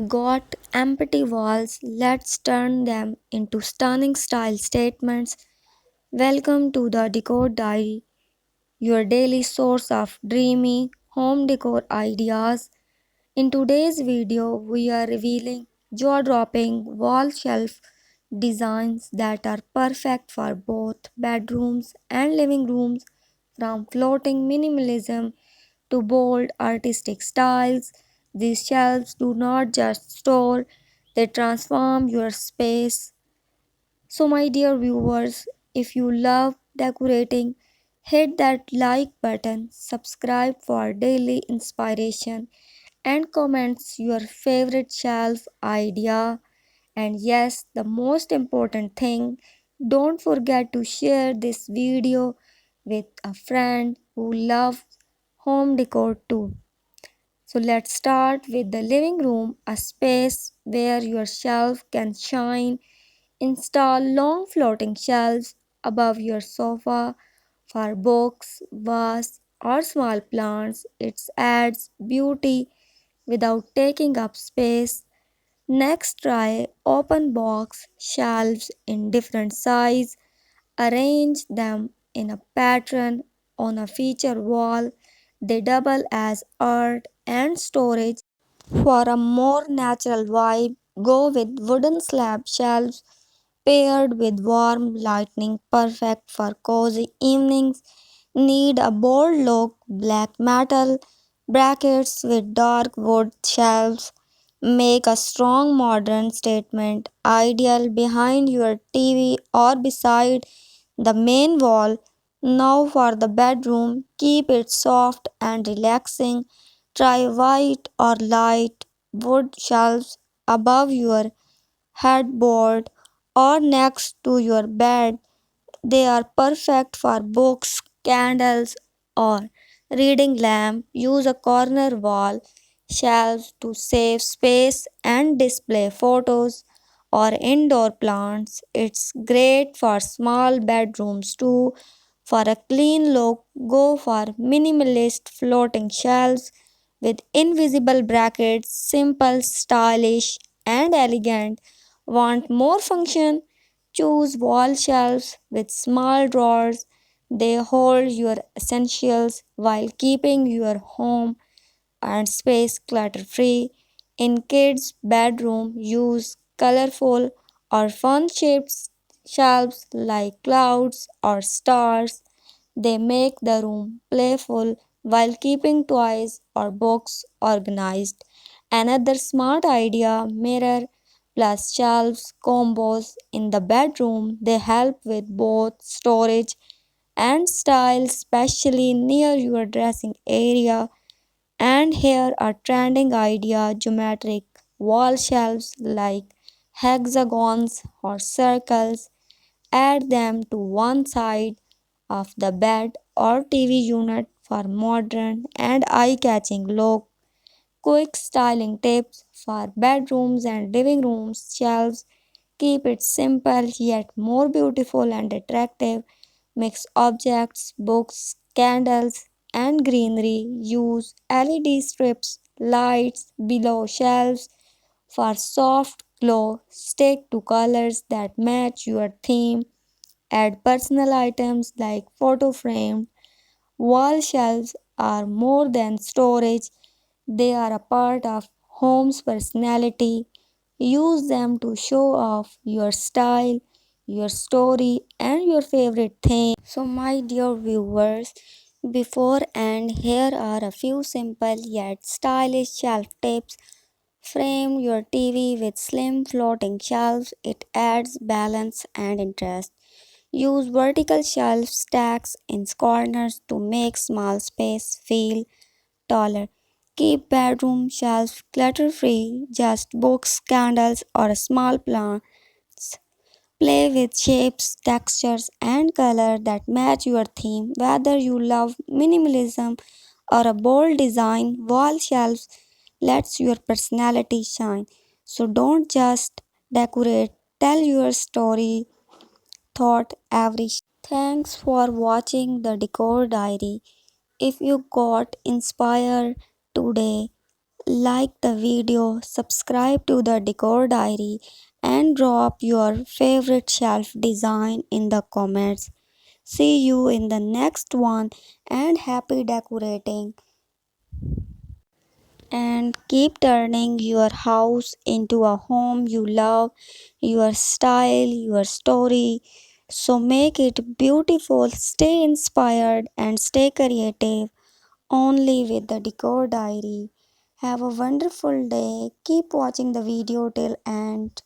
Got empty walls? Let's turn them into stunning style statements. Welcome to the Decor Diary, your daily source of dreamy home decor ideas. In today's video, we are revealing jaw dropping wall shelf designs that are perfect for both bedrooms and living rooms, from floating minimalism to bold artistic styles. These shelves do not just store, they transform your space. So, my dear viewers, if you love decorating, hit that like button, subscribe for daily inspiration, and comments your favorite shelf idea. And yes, the most important thing, don't forget to share this video with a friend who loves home decor too. So let's start with the living room, a space where your shelf can shine. Install long floating shelves above your sofa for books, vase, or small plants. It adds beauty without taking up space. Next, try open box shelves in different size. Arrange them in a pattern on a feature wall. They double as art and storage. For a more natural vibe, go with wooden slab shelves paired with warm lighting, perfect for cozy evenings. Need a bold look, black metal brackets with dark wood shelves make a strong modern statement, ideal behind your TV or beside the main wall. Now for the bedroom, keep it soft and relaxing. Try white or light wood shelves above your headboard or next to your bed. They are perfect for books, candles, or reading lamp. Use a corner wall shelves to save space and display photos or indoor plants. It's great for small bedrooms too. For a clean look, go for minimalist floating shelves with invisible brackets, simple, stylish, and elegant. Want more function? Choose wall shelves with small drawers. They hold your essentials while keeping your home and space clutter free. In kids' bedroom, use colorful or fun shaped shelves like clouds or stars. They make the room playful while keeping toys or books organized. Another smart idea, mirror plus shelves combos in the bedroom. They help with both storage and style, especially near your dressing area. And here a trending idea, geometric wall shelves like hexagons or circles. Add them to one side of the bed or TV unit for modern and eye-catching look. Quick styling tips for bedrooms and living rooms shelves. Keep it simple yet more beautiful and attractive. Mix objects, books, candles, and greenery. Use LED strips, lights below shelves for soft glow. Stick to colors that match your theme. Add personal items like photo frame. Wall shelves are more than storage, they are a part of home's personality. Use them to show off your style, your story, and your favorite thing. So, my dear viewers, before and here are a few simple yet stylish shelf tips. Frame your TV with slim floating shelves, it adds balance and interest. Use vertical shelf stacks in corners to make small space feel taller. Keep bedroom shelves clutter free, just books, candles, or small plants. Play with shapes, textures, and color that match your theme. Whether you love minimalism or a bold design, wall shelves lets your personality shine. So don't just decorate, tell your story, thought every. Thanks for watching the Decor Diary. If you got inspired today, Like the video, subscribe to the Decor Diary, and drop your favorite shelf design in the comments. See you in the next one and happy decorating. And keep turning your house into a home you love, your style, your story. So make it beautiful, stay inspired, and stay creative only with the Decor Diary. Have a wonderful day. Keep watching the video till end.